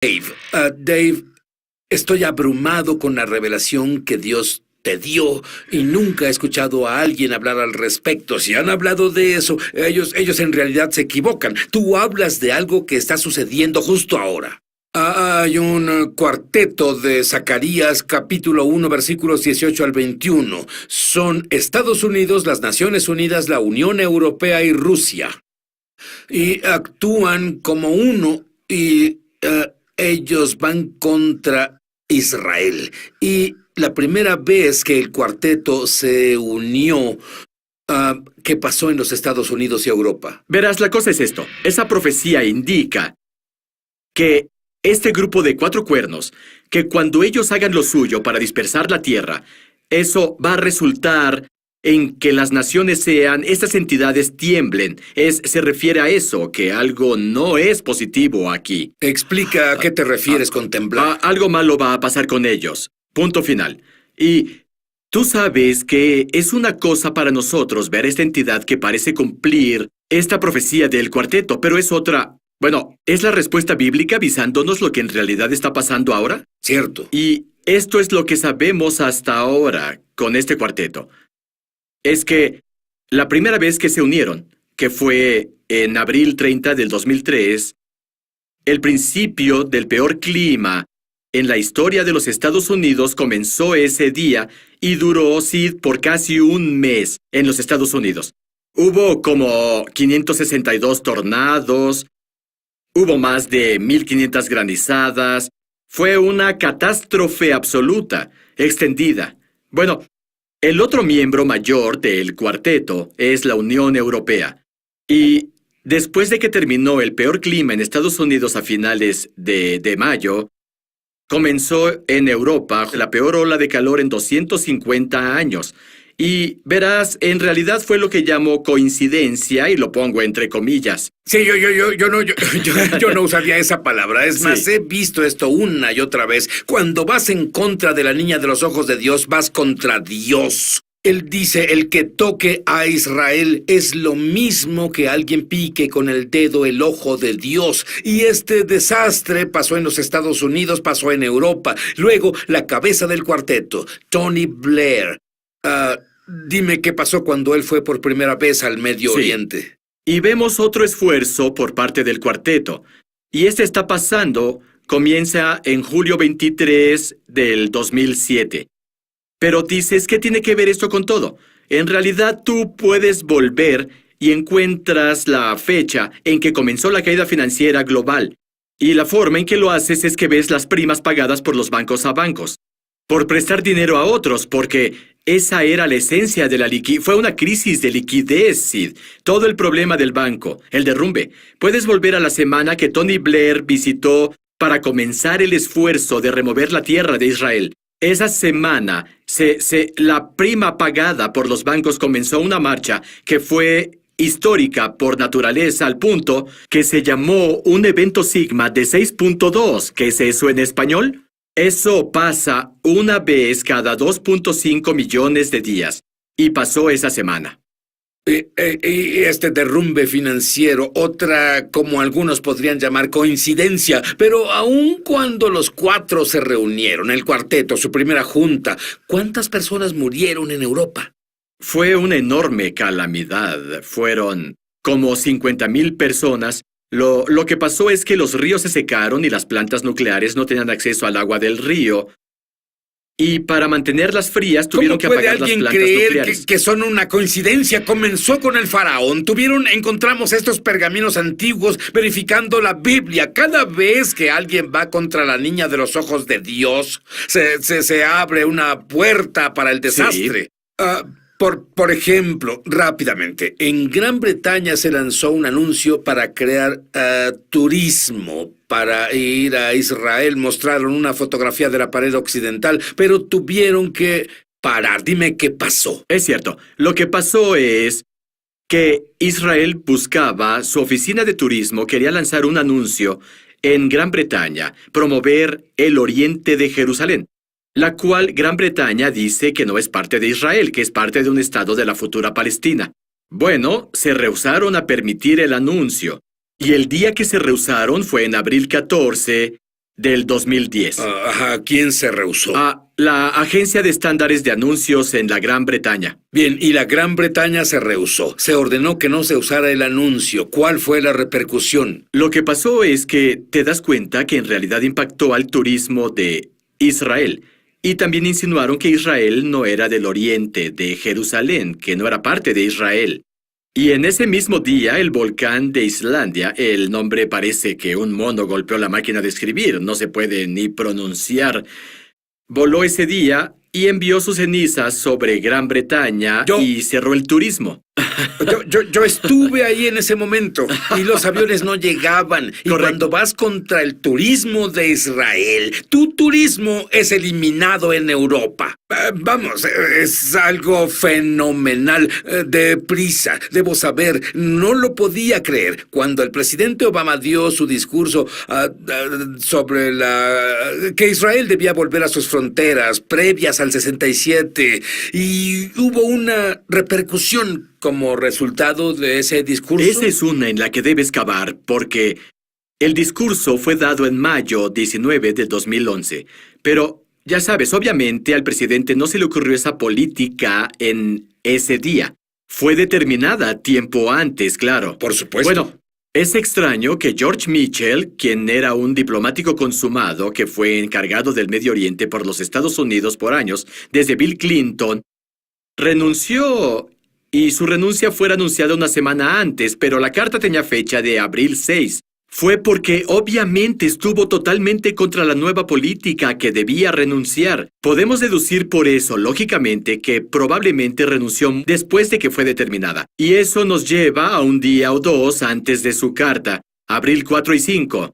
Dave, estoy abrumado con la revelación que Dios te dio y nunca he escuchado a alguien hablar al respecto. Si han hablado de eso, ellos en realidad se equivocan. Tú hablas de algo que está sucediendo justo ahora. Hay un cuarteto de Zacarías, capítulo 1, versículos 18 al 21. Son Estados Unidos, las Naciones Unidas, la Unión Europea y Rusia. Y actúan como uno y ellos van contra Israel. Y la primera vez que el cuarteto se unió, ¿qué pasó en los Estados Unidos y Europa? Verás, la cosa es esto. Esa profecía indica que este grupo de 4 cuernos, que cuando ellos hagan lo suyo para dispersar la tierra, eso va a resultar en que las naciones estas entidades tiemblen. Se refiere a eso, que algo no es positivo aquí. Explica a qué te refieres con temblar. Algo malo va a pasar con ellos. Punto final. Y tú sabes que es una cosa para nosotros ver esta entidad que parece cumplir esta profecía del cuarteto, pero es otra. Bueno, ¿es la respuesta bíblica avisándonos lo que en realidad está pasando ahora? Cierto. Y esto es lo que sabemos hasta ahora con este cuarteto. Es que la primera vez que se unieron, que fue en abril 30 del 2003, el principio del peor clima en la historia de los Estados Unidos comenzó ese día y duró, por casi un mes en los Estados Unidos. Hubo como 562 tornados, hubo más de 1,500 granizadas. Fue una catástrofe absoluta, extendida. Bueno, el otro miembro mayor del cuarteto es la Unión Europea. Y después de que terminó el peor clima en Estados Unidos a finales de mayo, comenzó en Europa la peor ola de calor en 250 años. Y verás, en realidad fue lo que llamo coincidencia, y lo pongo entre comillas. Sí, yo no usaría esa palabra. Es más, he visto esto una y otra vez. Cuando vas en contra de la niña de los ojos de Dios, vas contra Dios. Él dice, el que toque a Israel es lo mismo que alguien pique con el dedo el ojo de Dios. Y este desastre pasó en los Estados Unidos, pasó en Europa. Luego, la cabeza del cuarteto, Tony Blair. Dime qué pasó cuando él fue por primera vez al Medio Oriente. Y vemos otro esfuerzo por parte del cuarteto. Y este está pasando, comienza en julio 23 del 2007. Pero dices, ¿qué tiene que ver esto con todo? En realidad tú puedes volver y encuentras la fecha en que comenzó la caída financiera global. Y la forma en que lo haces es que ves las primas pagadas por los bancos a bancos, por prestar dinero a otros, porque esa era la esencia de la liquidez. Fue una crisis de liquidez, Sid. Todo el problema del banco, el derrumbe. Puedes volver a la semana que Tony Blair visitó para comenzar el esfuerzo de remover la tierra de Israel. Esa semana, la prima pagada por los bancos comenzó una marcha que fue histórica por naturaleza, al punto que se llamó un evento sigma de 6.2. ¿Qué es eso en español? Eso pasa una vez cada 2.5 millones de días. Y pasó esa semana. Y este derrumbe financiero, otra, como algunos podrían llamar, coincidencia, pero aun cuando los 4 se reunieron, el cuarteto, su primera junta, ¿cuántas personas murieron en Europa? Fue una enorme calamidad. Fueron como 50,000 personas. Lo que pasó es que los ríos se secaron y las plantas nucleares no tenían acceso al agua del río. Y para mantenerlas frías tuvieron que apagar las plantas nucleares. ¿Cómo puede alguien creer que son una coincidencia? Comenzó con el faraón. Encontramos estos pergaminos antiguos verificando la Biblia. Cada vez que alguien va contra la niña de los ojos de Dios, se abre una puerta para el desastre. Sí. Por ejemplo, rápidamente, en Gran Bretaña se lanzó un anuncio para crear turismo. Para ir a Israel mostraron una fotografía de la pared occidental, pero tuvieron que parar. Dime qué pasó. Es cierto. Lo que pasó es que Israel buscaba, su oficina de turismo quería lanzar un anuncio en Gran Bretaña, promover el oriente de Jerusalén, la cual Gran Bretaña dice que no es parte de Israel, que es parte de un estado de la futura Palestina. Bueno, se rehusaron a permitir el anuncio. Y el día que se rehusaron fue en abril 14 del 2010. Ajá, ¿quién se rehusó? La Agencia de Estándares de Anuncios en la Gran Bretaña. Bien, y la Gran Bretaña se rehusó. Se ordenó que no se usara el anuncio. ¿Cuál fue la repercusión? Lo que pasó es que te das cuenta que en realidad impactó al turismo de Israel. Y también insinuaron que Israel no era del oriente, de Jerusalén, que no era parte de Israel. Y en ese mismo día, el volcán de Islandia, el nombre parece que un mono golpeó la máquina de escribir, no se puede ni pronunciar, voló ese día y envió sus cenizas sobre Gran Bretaña y cerró el turismo. Yo estuve ahí en ese momento y los aviones no llegaban. Y Correcto. Cuando vas contra el turismo de Israel, tu turismo es eliminado en Europa. Vamos, es algo fenomenal. Deprisa, debo saber, no lo podía creer. Cuando el presidente Obama dio su discurso sobre que Israel debía volver a sus fronteras previas al 67 y hubo una repercusión como resultado de ese discurso. Esa es una en la que debes cavar, porque el discurso fue dado en mayo 19 del 2011. Pero, ya sabes, obviamente al presidente no se le ocurrió esa política en ese día. Fue determinada tiempo antes, claro. Por supuesto. Bueno, es extraño que George Mitchell, quien era un diplomático consumado que fue encargado del Medio Oriente por los Estados Unidos por años, desde Bill Clinton, renunció. Y su renuncia fuera anunciada una semana antes, pero la carta tenía fecha de abril 6. Fue porque obviamente estuvo totalmente contra la nueva política que debía renunciar. Podemos deducir por eso, lógicamente, que probablemente renunció después de que fue determinada. Y eso nos lleva a un día o dos antes de su carta, abril 4 y 5.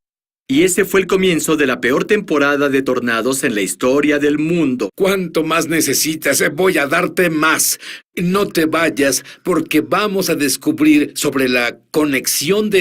Y ese fue el comienzo de la peor temporada de tornados en la historia del mundo. ¿Cuánto más necesitas? Voy a darte más. No te vayas, porque vamos a descubrir sobre la conexión de